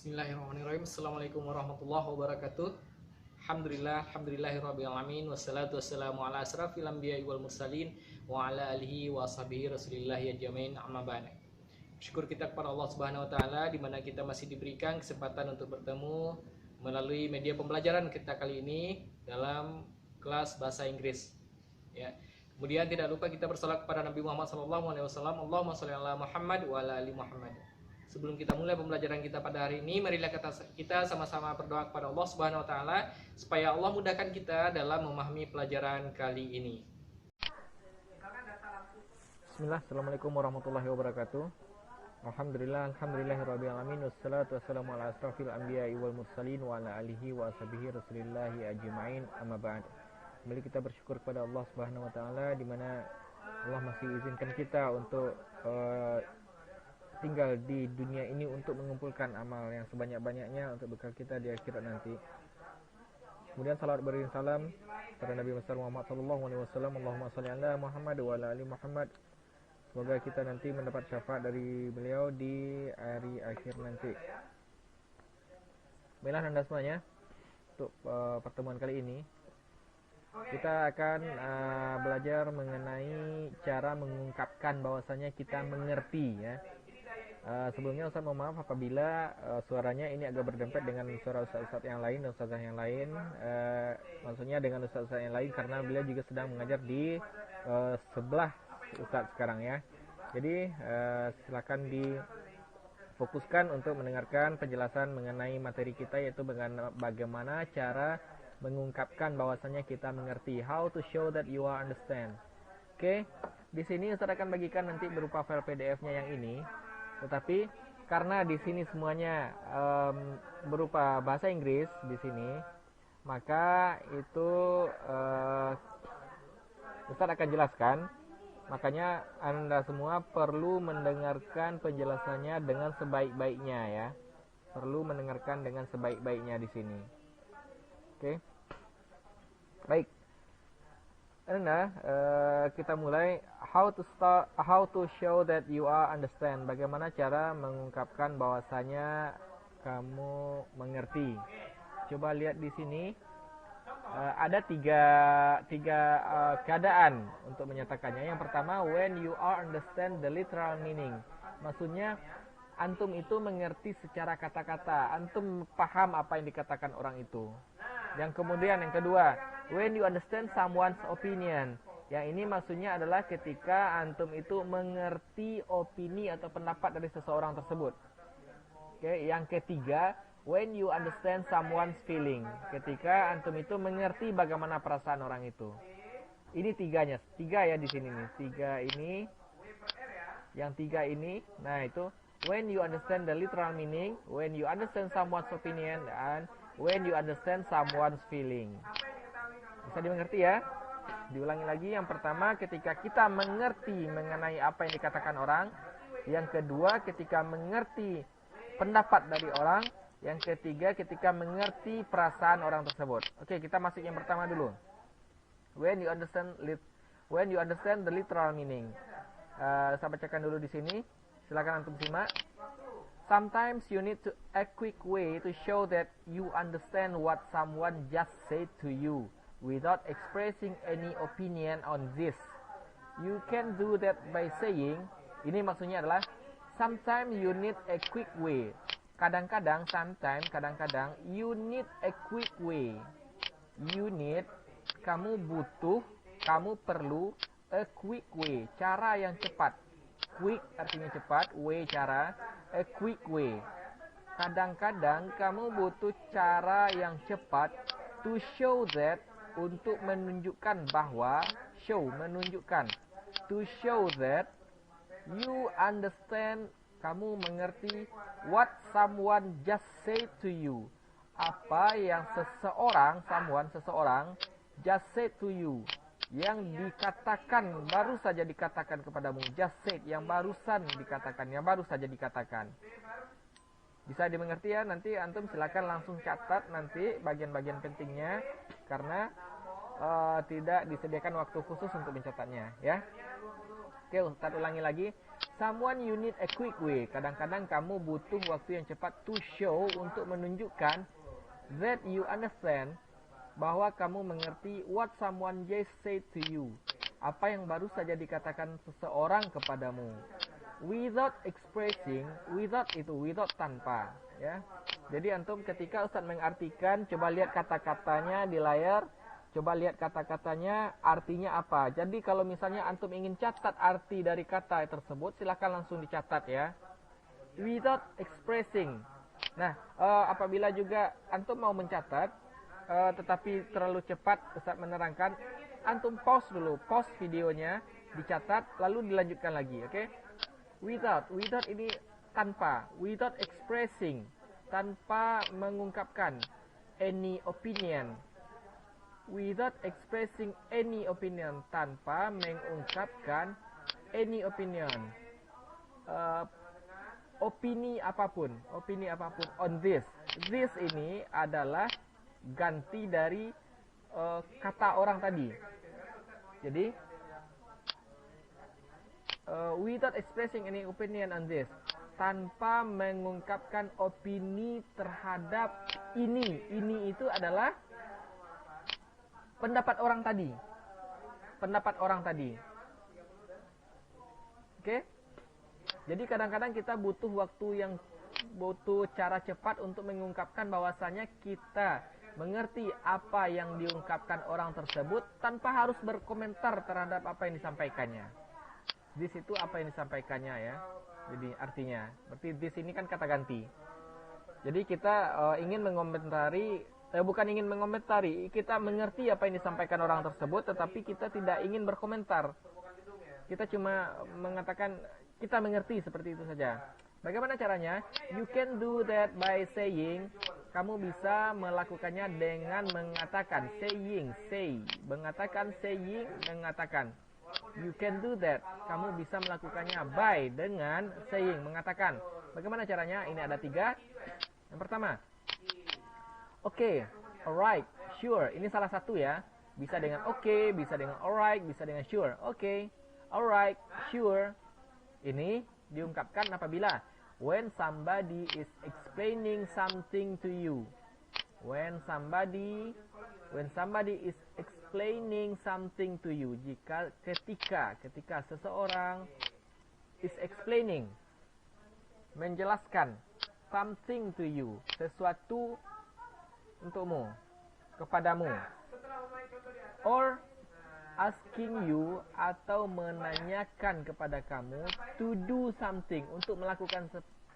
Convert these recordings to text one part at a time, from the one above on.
Bismillahirrahmanirrahim. Assalamualaikum warahmatullahi wabarakatuh. Alhamdulillahirabbil alamin wassalatu wassalamu ala asrafil anbiya'i wal mursalin wa ala alihi wa sahbihi rasulillahi ajmain, amma ba'd. Syukur kita kepada Allah Subhanahu wa taala di mana kita masih diberikan kesempatan untuk bertemu melalui media pembelajaran kita kali ini dalam kelas bahasa Inggris. Ya. Kemudian tidak lupa kita bersalawat kepada Nabi Muhammad SAW. Allahumma sholli ala Muhammad wa ala ali Muhammad. Sebelum kita mulai pembelajaran kita pada hari ini, marilah kita sama-sama berdoa kepada Allah Subhanahu wa taala supaya Allah mudahkan kita dalam memahami pelajaran kali ini. Bismillah, assalamualaikum warahmatullahi wabarakatuh. Alhamdulillahirabbil alamin wassalatu wassalamu ala asrafil anbiya'i wal mursalin wa ala alihi wa sahbihi rasulillahi ajmain, amma ba'd. Kembali kita bersyukur kepada Allah Subhanahu wa taala di mana Allah masih izinkan kita untuk tinggal di dunia ini untuk mengumpulkan amal yang sebanyak-banyaknya untuk bekal kita di akhirat nanti. Kemudian salawat beriring salam kepada Nabi besar Muhammad sallallahu alaihi wasallam. Allahumma shalli ala Muhammad wa ala ali Muhammad. Semoga kita nanti mendapat syafaat dari beliau di hari akhir nanti. Baiklah anda semuanya, untuk pertemuan kali ini kita akan belajar mengenai cara mengungkapkan bahwasanya kita mengerti, ya. Sebelumnya Ustaz mohon maaf apabila suaranya ini agak berdempet dengan suara ustaz-ustaz yang lain dan ustazah yang lain. Maksudnya dengan ustaz-ustaz yang lain karena beliau juga sedang mengajar di sebelah ustaz sekarang, ya. Jadi silakan difokuskan untuk mendengarkan penjelasan mengenai materi kita, yaitu bagaimana cara mengungkapkan bahwasanya kita mengerti. How to show that you are understand. Oke. Di sini Ustaz akan bagikan nanti berupa file PDF-nya yang ini. Tetapi karena di sini semuanya berupa bahasa Inggris di sini, maka itu Ustaz akan jelaskan. Makanya Anda semua perlu mendengarkan penjelasannya dengan sebaik-baiknya, ya. Perlu mendengarkan dengan sebaik-baiknya di sini. Oke. Baik. Anda kita mulai. How to show that you are understand. Bagaimana cara mengungkapkan bahwasanya kamu mengerti. Coba lihat di sini. Ada tiga keadaan untuk menyatakannya. Yang pertama, when you are understand the literal meaning. Maksudnya antum itu mengerti secara kata-kata. Antum paham apa yang dikatakan orang itu. Yang kedua, when you understand someone's opinion. Yang ini maksudnya adalah ketika antum itu mengerti opini atau pendapat dari seseorang tersebut. Oke, yang ketiga, when you understand someone's feeling. Ketika antum itu mengerti bagaimana perasaan orang itu. Ini tiga ya di sini nih. Yang tiga ini, nah itu when you understand the literal meaning, when you understand someone's opinion, and when you understand someone's feeling. Bisa dimengerti, ya? Diulangi lagi. Yang pertama, ketika kita mengerti mengenai apa yang dikatakan orang. Yang kedua, ketika mengerti pendapat dari orang. Yang ketiga, ketika mengerti perasaan orang tersebut. Oke, kita masuk yang pertama dulu. When you understand the literal meaning. Saya bacakan dulu di sini. Silakan antum simak. Sometimes you need a quick way to show that you understand what someone just said to you without expressing any opinion on this. You can do that by saying, ini maksudnya adalah sometimes you need a quick way. Kadang-kadang you need a quick way. Kamu butuh, kamu perlu a quick way, cara yang cepat. Quick artinya cepat, way cara, a quick way. Kadang-kadang kamu butuh cara yang cepat to show that, untuk menunjukkan bahwa, menunjukkan, to show that you understand, kamu mengerti what someone just said to you, apa yang seseorang just said to you, yang dikatakan, baru saja dikatakan kepadamu. Just said, yang barusan dikatakan, yang baru saja dikatakan. Bisa dimengerti, ya? Nanti antum silakan langsung catat nanti bagian-bagian pentingnya, karena tidak disediakan waktu khusus untuk mencatatnya, ya. Oke, Ustaz ulangi lagi. Someone you need a quick way. Kadang-kadang kamu butuh waktu yang cepat to show, untuk menunjukkan that you understand, bahwa kamu mengerti what someone just said to you. Apa yang baru saja dikatakan seseorang kepadamu. Without expressing, without itu without tanpa, ya. Jadi antum ketika Ustaz mengartikan, coba lihat kata-katanya di layar. Coba lihat kata-katanya artinya apa. Jadi kalau misalnya antum ingin catat arti dari kata tersebut, silakan langsung dicatat ya. Without expressing. Nah, apabila juga antum mau mencatat, tetapi terlalu cepat Ustaz menerangkan, antum pause dulu, pause videonya, dicatat, lalu dilanjutkan lagi, oke? Without ini tanpa. Without expressing, tanpa mengungkapkan any opinion. Without expressing any opinion, tanpa mengungkapkan any opinion, opini apapun on this. This ini adalah ganti dari kata orang tadi. Jadi without expressing any opinion on this, tanpa mengungkapkan opini terhadap ini. Ini itu adalah pendapat orang tadi. Oke? Jadi kadang-kadang kita butuh cara cepat untuk mengungkapkan bahwasanya kita mengerti apa yang diungkapkan orang tersebut tanpa harus berkomentar terhadap apa yang disampaikannya. Di situ apa yang disampaikannya ya. Jadi artinya, berarti this ini kan kata ganti. Jadi kita bukan ingin mengomentari, kita mengerti apa yang disampaikan orang tersebut, tetapi kita tidak ingin berkomentar. Kita cuma mengatakan kita mengerti, seperti itu saja. Bagaimana caranya? You can do that by saying. Kamu bisa melakukannya dengan mengatakan mengatakan. You can do that. Kamu bisa melakukannya by, dengan saying, mengatakan. Bagaimana caranya? Ini ada 3. Yang pertama, okay, alright, sure. Ini salah satu ya. Bisa dengan okay, bisa dengan alright, bisa dengan sure. Okay, alright, sure. Ini diungkapkan apabila when somebody is explaining something to you. When somebody is explaining something to you. Ketika seseorang is explaining, menjelaskan something to you, sesuatu untukmu, kepadamu, or asking you, atau menanyakan kepada kamu, to do something, untuk melakukan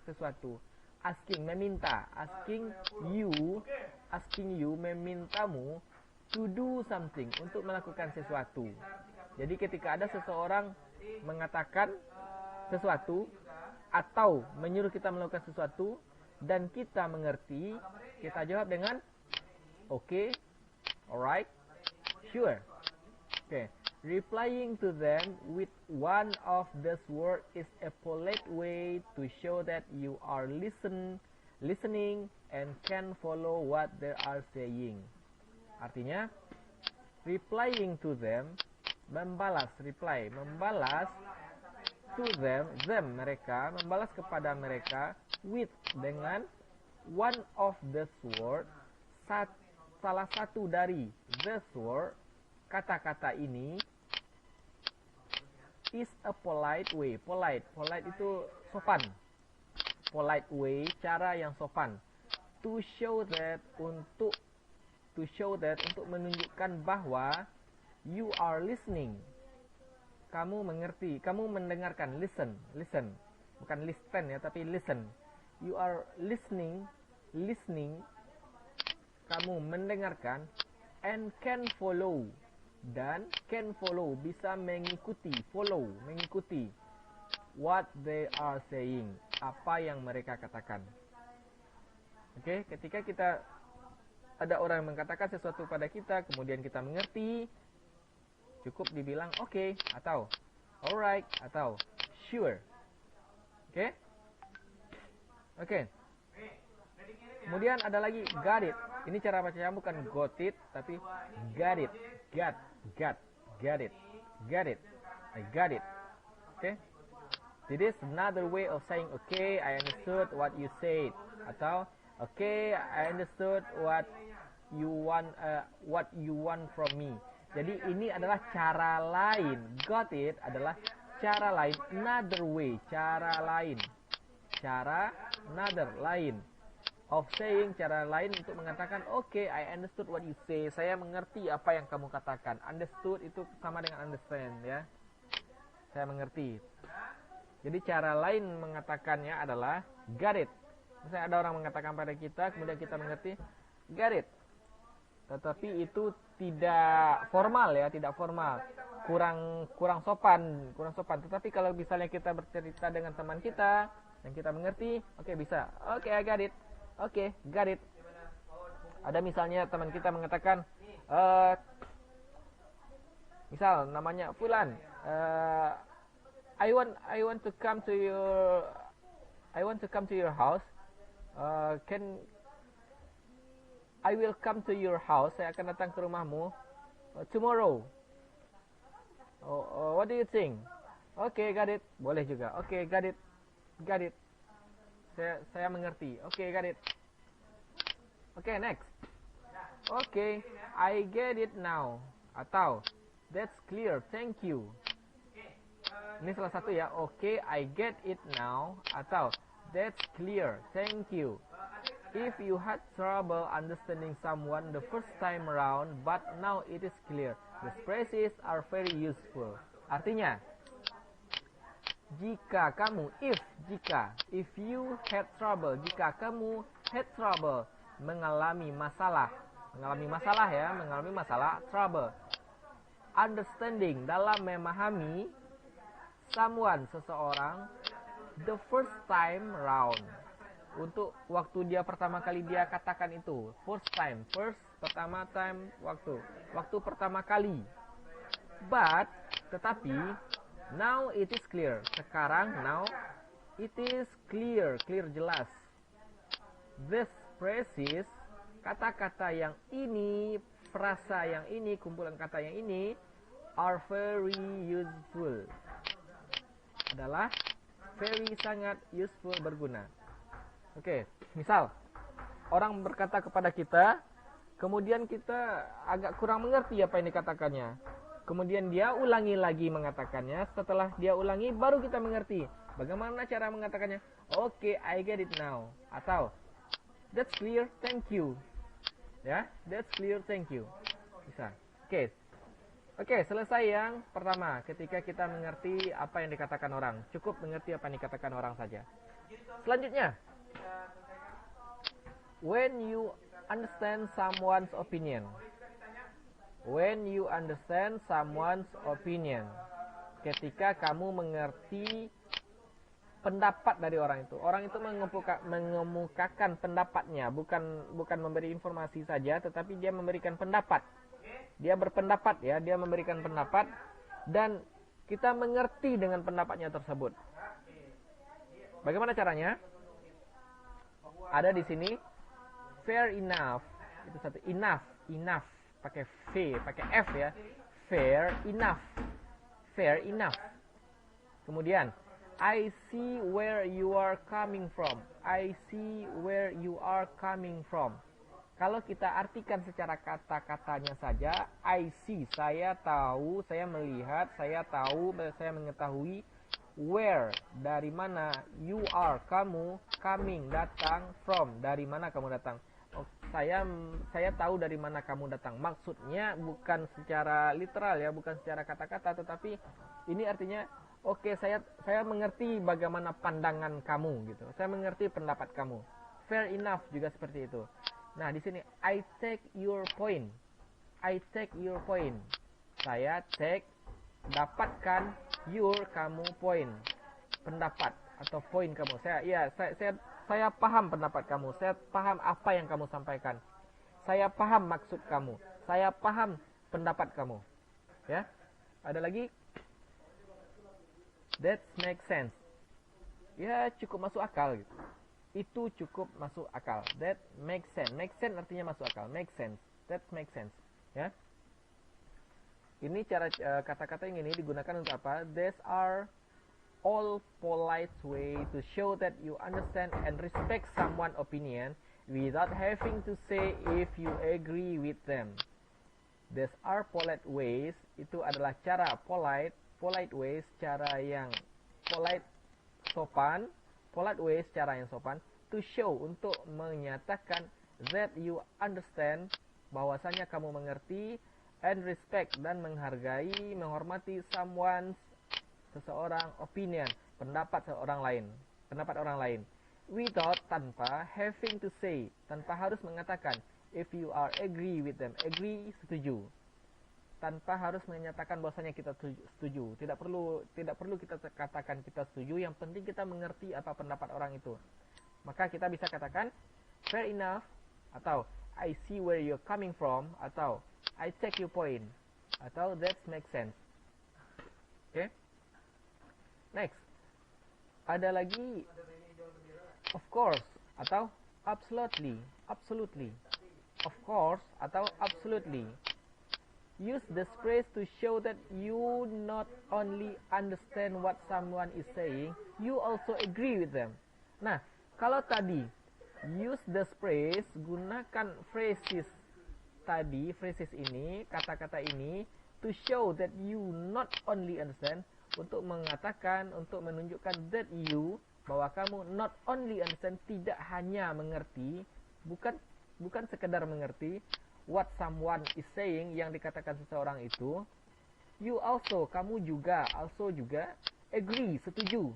sesuatu. Asking, meminta. Asking you, memintamu to do something, untuk melakukan sesuatu. Jadi ketika ada seseorang mengatakan sesuatu atau menyuruh kita melakukan sesuatu dan kita mengerti, kita jawab dengan okay, alright, sure. Okay. Replying to them with one of these words is a polite way to show that you are listening and can follow what they are saying. Artinya, replying to them, membalas to them, mereka, membalas kepada mereka, with, dengan one of these words, salah satu dari this word, kata-kata ini, is a polite way. Polite itu sopan. Polite way, cara yang sopan. To show that, untuk menunjukkan bahwa you are listening. Kamu mengerti, kamu mendengarkan. Listen. Bukan listen ya, tapi listen. You are listening. Kamu mendengarkan, and can follow. Dan can follow, bisa mengikuti, mengikuti what they are saying, apa yang mereka katakan. Oke, ketika kita ada orang yang mengatakan sesuatu pada kita, kemudian kita mengerti, cukup dibilang okay, atau alright, atau sure. Oke. Kemudian ada lagi got it. Ini cara bacanya bukan got it, tapi got it. Get it. I got it. Oke. This is another way of saying okay, I understood what you said, atau okay, I understood what you want from me. Jadi ini adalah cara lain. Got it adalah cara lain, another way, cara lain. Cara another lain of saying, cara lain untuk mengatakan okay, I understood what you say. Saya mengerti apa yang kamu katakan. Understood itu sama dengan understand ya. Saya mengerti. Jadi cara lain mengatakannya adalah got it. Misalnya ada orang mengatakan pada kita, kemudian kita mengerti got it. Tetapi itu tidak formal ya, tidak formal. Kurang sopan. Tetapi kalau misalnya kita bercerita dengan teman kita dan kita mengerti, oke, bisa. Oke, I got it. Oke, got it. Ada misalnya teman kita mengatakan misal namanya Fulan, I want to come to your house. I will come to your house. Saya akan datang ke rumahmu tomorrow. What do you think? Okay, got it. Boleh juga. Okay, got it. Saya mengerti. Okay, got it. Okay, next. Okay, I get it now. Atau that's clear. Thank you. Ini salah satu ya. Okay, I get it now. Atau that's clear. Thank you. If you had trouble understanding someone the first time around, but now it is clear. These phrases are very useful. Artinya, jika kamu, if you had trouble, jika kamu had trouble, mengalami masalah trouble. Understanding, dalam memahami someone, seseorang, the first time round, untuk waktu dia pertama kali dia katakan itu, first pertama time, waktu pertama kali. But tetapi now it is clear, sekarang now it is clear jelas. This phrases, kata-kata yang ini, frasa yang ini, kumpulan kata yang ini are very useful, adalah very, sangat useful, berguna. Oke, misal orang berkata kepada kita, kemudian kita agak kurang mengerti apa yang dikatakannya. Kemudian dia ulangi lagi mengatakannya, setelah dia ulangi baru kita mengerti bagaimana cara mengatakannya. Oke, I get it now. Atau that's clear, thank you. Ya, that's clear, thank you. Bisa. Oke, selesai yang pertama. Ketika kita mengerti apa yang dikatakan orang, cukup mengerti apa yang dikatakan orang saja. Selanjutnya, when you understand someone's opinion. When you understand someone's opinion. Ketika kamu mengerti pendapat dari orang itu. Orang itu mengemukakan pendapatnya, bukan memberi informasi saja, tetapi dia memberikan pendapat. Dia berpendapat ya, dia memberikan pendapat dan kita mengerti dengan pendapatnya tersebut. Bagaimana caranya? Ada di sini fair enough. Itu satu, enough pakai F ya. Fair enough. Kemudian I see where you are coming from. Kalau kita artikan secara kata-katanya saja, I see, saya tahu, saya melihat, saya tahu, saya mengetahui. Where, dari mana, you are, kamu, coming, datang, from, dari mana kamu datang. Saya tahu dari mana kamu datang. Maksudnya bukan secara literal ya, bukan secara kata-kata, tetapi ini artinya oke, saya mengerti bagaimana pandangan kamu gitu. Saya mengerti pendapat kamu. Fair enough juga seperti itu. Nah, di sini I take your point. Saya take, dapatkan, your, kamu, point, pendapat atau point kamu. Saya paham pendapat kamu. Saya paham apa yang kamu sampaikan. Saya paham maksud kamu. Saya paham pendapat kamu. Ya. Ada lagi? That makes sense. Ya, cukup masuk akal gitu. Itu cukup masuk akal. That makes sense. Make sense artinya masuk akal. Make sense. That makes sense. Ya. Ini cara kata-kata yang ini digunakan untuk apa? These are all polite way to show that you understand and respect someone's opinion without having to say if you agree with them. These are polite ways. Itu adalah cara polite ways, cara yang polite, sopan. Polite ways, cara yang sopan, to show, untuk menyatakan that you understand, bahwasanya kamu mengerti, and respect, dan menghargai, menghormati seseorang opinion, pendapat orang lain, without, tanpa, having to say, tanpa harus mengatakan, if you are agree with them, agree, setuju, tanpa harus menyatakan bahwasanya kita setuju. Tidak perlu kita katakan kita setuju, yang penting kita mengerti apa pendapat orang itu. Maka kita bisa katakan fair enough, atau I see where you're coming from, atau I take your point, atau that makes sense. Oke. Next. Ada lagi of course atau absolutely. Of course atau absolutely. Use this phrase to show that you not only understand what someone is saying, you also agree with them. Nah, kalau tadi use this phrase, gunakan phrases tadi, phrases ini, kata-kata ini, to show that you not only understand, untuk mengatakan, untuk menunjukkan that you, bahwa kamu not only understand, tidak hanya mengerti, bukan sekedar mengerti what someone is saying, yang dikatakan seseorang itu, you also, kamu juga, agree, setuju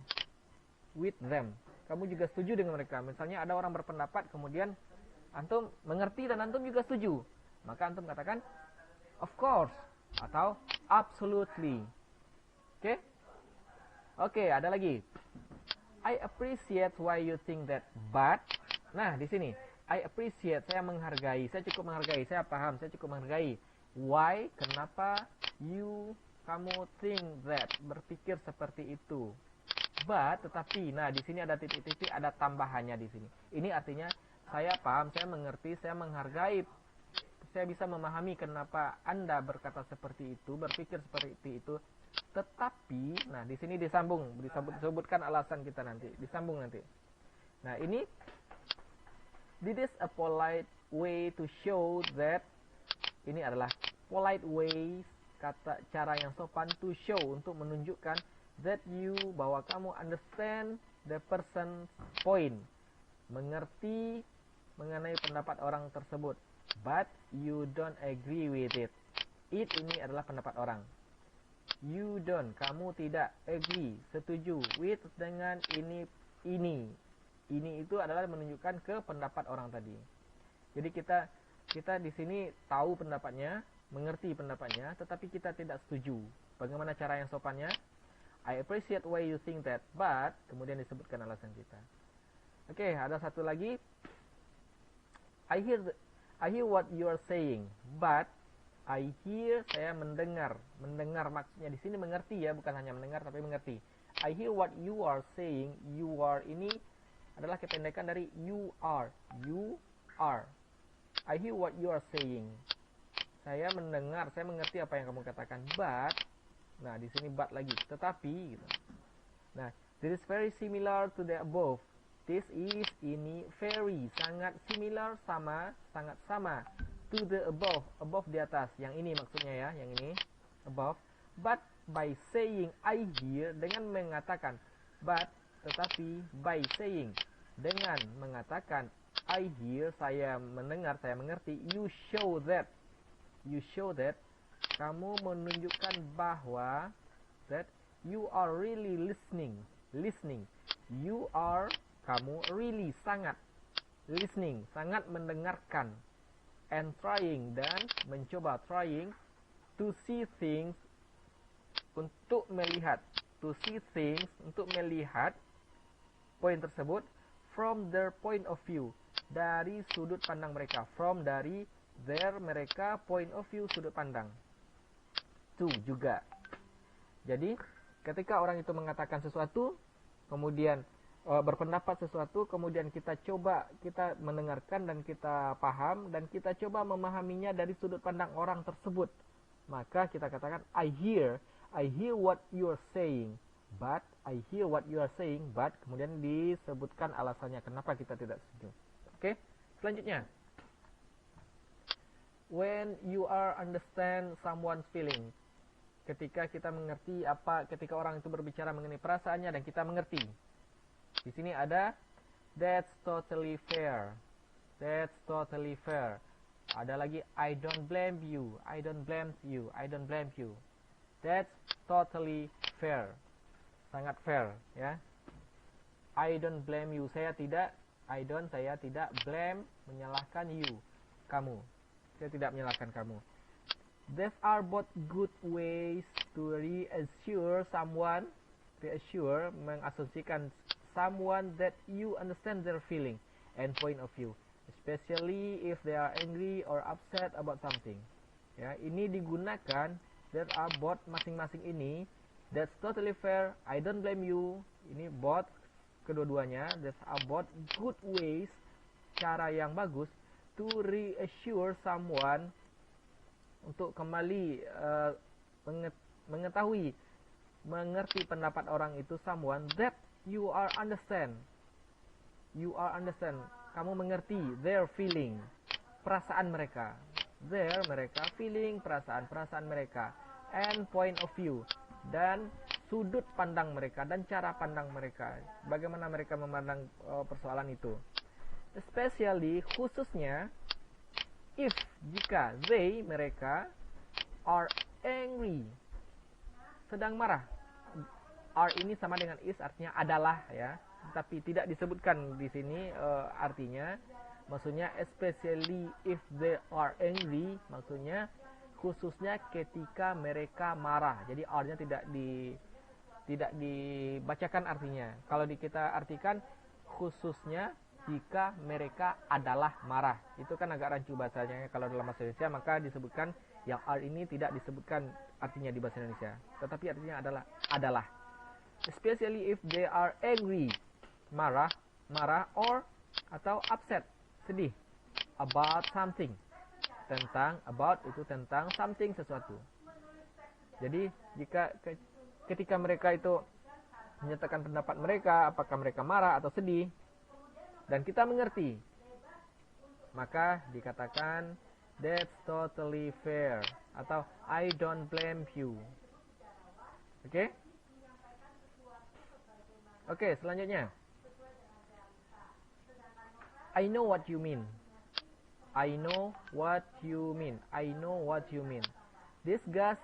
with them, kamu juga setuju dengan mereka. Misalnya ada orang berpendapat, kemudian antum mengerti dan antum juga setuju, maka antum katakan of course atau absolutely. Oke, ada lagi. I appreciate why you think that, but. Nah, di sini I appreciate, saya menghargai, saya cukup menghargai, saya paham, saya cukup menghargai. Why, kenapa, kamu think that, berpikir seperti itu. But, tetapi, nah di sini ada titik-titik, ada tambahannya di sini. Ini artinya saya paham, saya mengerti, saya menghargai, saya bisa memahami kenapa Anda berkata seperti itu, berpikir seperti itu. Tetapi, nah di sini disebutkan alasan kita nanti, disambung nanti. Nah ini, this is a polite way to show that, ini adalah polite ways, kata cara yang sopan, to show, untuk menunjukkan that you, bahwa kamu understand the person's point, mengerti mengenai pendapat orang tersebut, but you don't agree with it. It ini adalah pendapat orang. You don't, kamu tidak, agree, setuju, with, dengan ini. Ini itu adalah menunjukkan ke pendapat orang tadi. Jadi kita di sini tahu pendapatnya, mengerti pendapatnya, tetapi kita tidak setuju. Bagaimana cara yang sopannya? I appreciate why you think that, but, kemudian disebutkan alasan kita. Oke, ada satu lagi. I hear what you are saying, but I hear, saya mendengar. Mendengar maksudnya di sini mengerti ya, bukan hanya mendengar tapi mengerti. I hear what you are saying. You are ini adalah kependekan dari you are. You are. I hear what you are saying. Saya mendengar, saya mengerti apa yang kamu katakan. But, nah di sini but lagi. Tetapi, gitu. Nah, this is very similar to the above. This is ini very, sangat similar, sangat sama. To the above, above di atas. Yang ini maksudnya ya, yang ini above. But by saying I hear, dengan mengatakan but, tetapi by saying, dengan mengatakan I hear, saya mendengar, saya mengerti, you show that, kamu menunjukkan bahwa that you are really listening. You are, kamu, really, sangat listening, sangat mendengarkan, and trying, dan mencoba, trying to see things, untuk melihat, to see things, untuk melihat poin tersebut, from their point of view, dari sudut pandang mereka, from, dari, their, mereka, point of view, sudut pandang, to, juga. Jadi ketika orang itu mengatakan sesuatu, kemudian berpendapat sesuatu, kemudian kita coba, kita mendengarkan dan kita paham, dan kita coba memahaminya dari sudut pandang orang tersebut, maka kita katakan I hear what you are saying, But I hear what you are saying, but kemudian disebutkan alasannya kenapa kita tidak setuju. Oke, selanjutnya. When you are understand someone's feeling. Ketika kita mengerti ketika orang itu berbicara mengenai perasaannya dan kita mengerti. Di sini ada that's totally fair. That's totally fair. Ada lagi I don't blame you. I don't blame you. I don't blame you. That's totally fair. Sangat fair, ya. I don't blame you. Saya tidak blame, menyalahkan you. Kamu. Saya tidak menyalahkan kamu. These are both good ways to reassure someone, mengasumsikan someone that you understand their feeling and point of view, especially if they are angry or upset about something. Ya, ini digunakan there are both masing-masing ini. That's totally fair. I don't blame you. Ini both kedua-duanya. That's are both good ways, cara yang bagus to reassure someone, untuk kembali mengetahui, mengerti pendapat orang itu, someone that you are understand. You are understand. Kamu mengerti their feeling, perasaan mereka. Mereka feeling, perasaan mereka, and point of view, dan sudut pandang mereka dan cara pandang mereka, bagaimana mereka memandang persoalan itu. Especially, khususnya, if, jika mereka are angry, sedang marah. Are ini sama dengan is, artinya adalah, ya, tapi tidak disebutkan di sini artinya. Maksudnya especially if they are angry, maksudnya khususnya ketika mereka marah. Jadi are-nya tidak dibacakan artinya. Kalau kita artikan khususnya jika mereka adalah marah. Itu kan agak rancu bahasanya kalau dalam bahasa Indonesia, maka disebutkan yang are ini tidak disebutkan artinya di bahasa Indonesia. Tetapi artinya adalah. Especially if they are angry, marah or atau upset, sedih, about something. About itu tentang something, sesuatu. Jadi ketika mereka itu menyatakan pendapat mereka, apakah mereka marah atau sedih, dan kita mengerti, maka dikatakan that's totally fair atau I don't blame you. Oke, selanjutnya. I know what you mean. I know what you mean. I know what you mean. This goes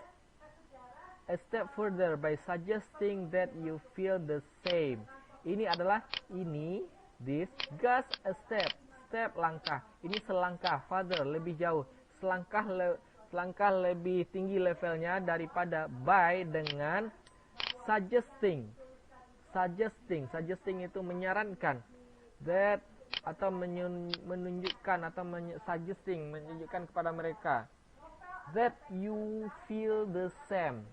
a step further by suggesting that you feel the same. Ini adalah this goes a step langkah. Ini selangkah, further lebih jauh. Selangkah lebih tinggi levelnya daripada by dengan suggesting. Suggesting itu menyarankan. That atau menunjukkan atau menunjukkan kepada mereka that you feel the same.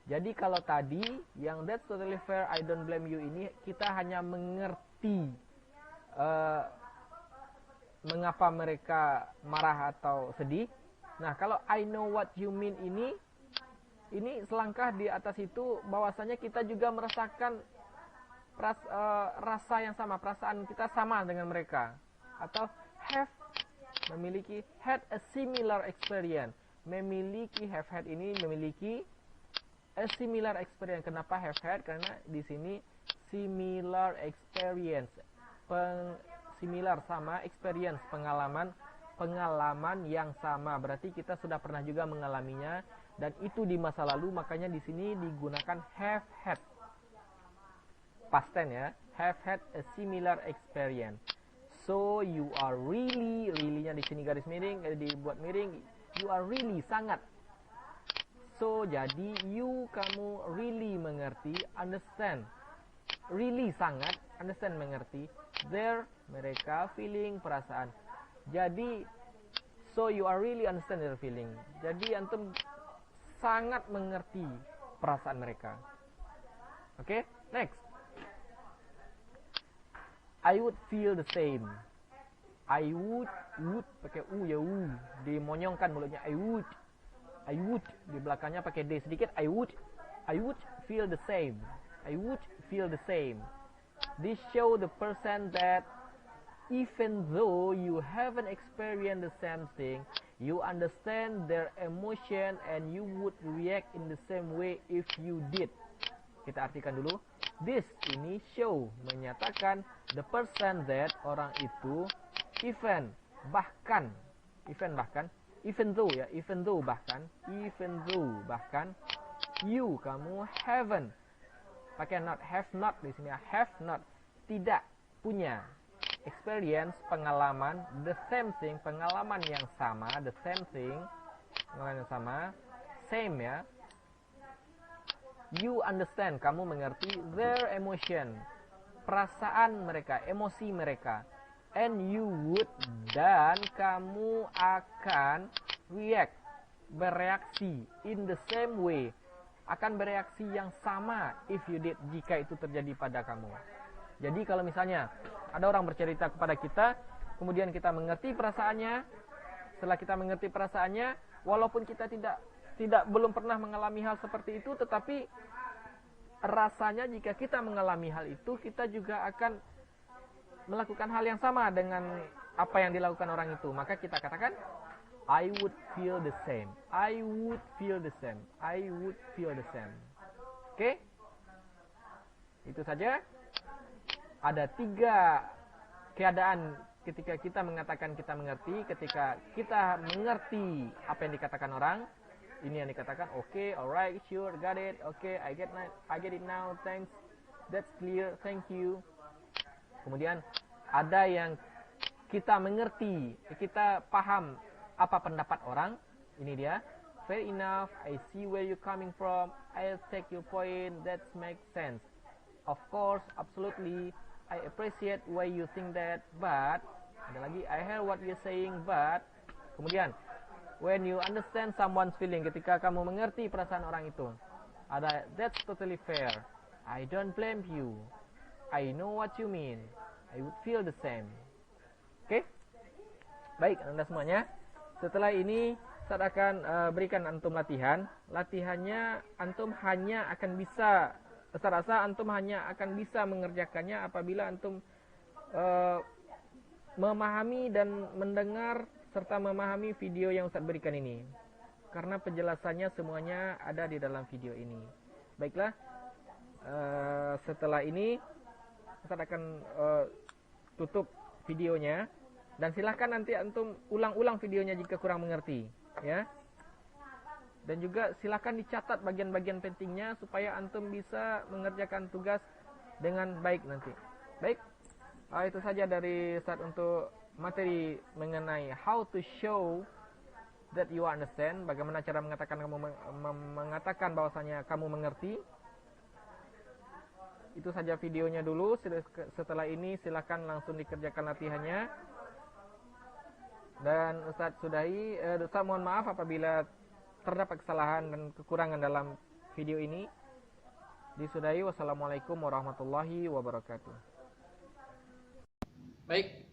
Jadi kalau tadi yang that's totally fair, I don't blame you ini kita hanya mengerti mengapa mereka marah atau sedih. Nah, kalau I know what you mean ini selangkah di atas itu, bahwasanya kita juga merasakan rasa yang sama, perasaan kita sama dengan mereka, atau had a similar experience. Have had ini memiliki a similar experience. Kenapa have had? Karena di sini similar experience, similar sama experience, pengalaman yang sama. Berarti kita sudah pernah juga mengalaminya dan itu di masa lalu, makanya di sini digunakan have had. Past tense, ya. Have had a similar experience. So you are really-nya di sini garis miring, dibuat miring. You are really, sangat. So jadi kamu really mengerti, understand. Really, sangat, understand, mengerti. Mereka feeling, perasaan. Jadi so you are really understand their feeling. Jadi antum sangat mengerti perasaan mereka. Oke, next. I would feel the same. I would pakai u ya, dimonyongkan mulutnya. I would di belakangnya pakai d sedikit. I would feel the same. I would feel the same. This show the person that even though you haven't experienced the same thing, you understand their emotion and you would react in the same way if you did. Kita artikan dulu. This ini show menyatakan the person that orang itu even bahkan even though ya, even though bahkan you kamu haven't pakai not, have not di sini ya, have not tidak punya experience pengalaman the same thing pengalaman yang sama the same thing pengalaman yang sama same ya. You understand, kamu mengerti their emotion, perasaan mereka, emosi mereka. And you would, dan kamu akan react, bereaksi in the same way, akan bereaksi yang sama if you did, jika itu terjadi pada kamu. Jadi kalau misalnya ada orang bercerita kepada kita, kemudian kita mengerti perasaannya, setelah kita mengerti perasaannya, walaupun kita belum pernah mengalami hal seperti itu, tetapi rasanya jika kita mengalami hal itu, kita juga akan melakukan hal yang sama dengan apa yang dilakukan orang itu. Maka kita katakan, I would feel the same. I would feel the same. I would feel the same. Oke? Itu saja. Ada 3 keadaan ketika kita mengatakan kita mengerti, ketika kita mengerti apa yang dikatakan orang. Ini yang dikatakan, okay, alright, sure, got it, okay, I get it now, thanks, that's clear, thank you. Kemudian ada yang kita mengerti, kita paham apa pendapat orang. Ini dia, fair enough, I see where you coming from, I'll take your point, that makes sense. Of course, absolutely, I appreciate why you think that, but ada lagi, I hear what you're saying, but kemudian when you understand someone's feeling, ketika kamu mengerti perasaan orang itu, ada that's totally fair. I don't blame you. I know what you mean. I would feel the same. Oke? Baik, Anda semuanya. Setelah ini saya akan berikan antum latihan. Latihannya antum hanya akan bisa, saya rasa antum hanya akan bisa mengerjakannya apabila antum memahami dan mendengar serta memahami video yang Ustaz berikan ini. Karena penjelasannya semuanya ada di dalam video ini. Baiklah, setelah ini Ustaz akan tutup videonya. Dan silahkan nanti antum ulang-ulang videonya jika kurang mengerti, ya. Dan juga silahkan dicatat bagian-bagian pentingnya supaya antum bisa mengerjakan tugas dengan baik nanti. Baik, itu saja dari Ustaz untuk materi mengenai how to show that you understand, bagaimana cara mengatakan bahwasanya kamu mengerti. Itu saja videonya dulu. Setelah ini silakan langsung dikerjakan latihannya. Dan Ustaz sudahi, Ustaz mohon maaf apabila terdapat kesalahan dan kekurangan dalam video ini. Disudahi. Wassalamualaikum warahmatullahi wabarakatuh. Baik,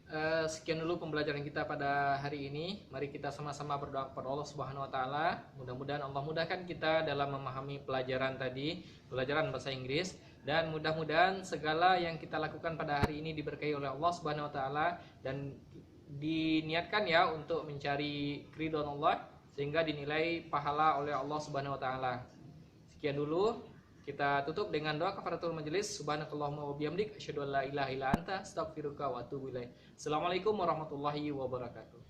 sekian dulu pembelajaran kita pada hari ini. Mari kita sama-sama berdoa kepada Allah Subhanahu wa taala. Mudah-mudahan Allah mudahkan kita dalam memahami pelajaran tadi, pelajaran bahasa Inggris, dan mudah-mudahan segala yang kita lakukan pada hari ini diberkahi oleh Allah Subhanahu wa taala dan diniatkan ya untuk mencari ridho Allah sehingga dinilai pahala oleh Allah Subhanahu wa taala. Sekian dulu. Kita tutup dengan doa kafaratul majelis. Subhanakallahumma wa bihamdik asyhadu an la ilaha illa anta astaghfiruka wa atubu ilaik. Assalamualaikum warahmatullahi wabarakatuh.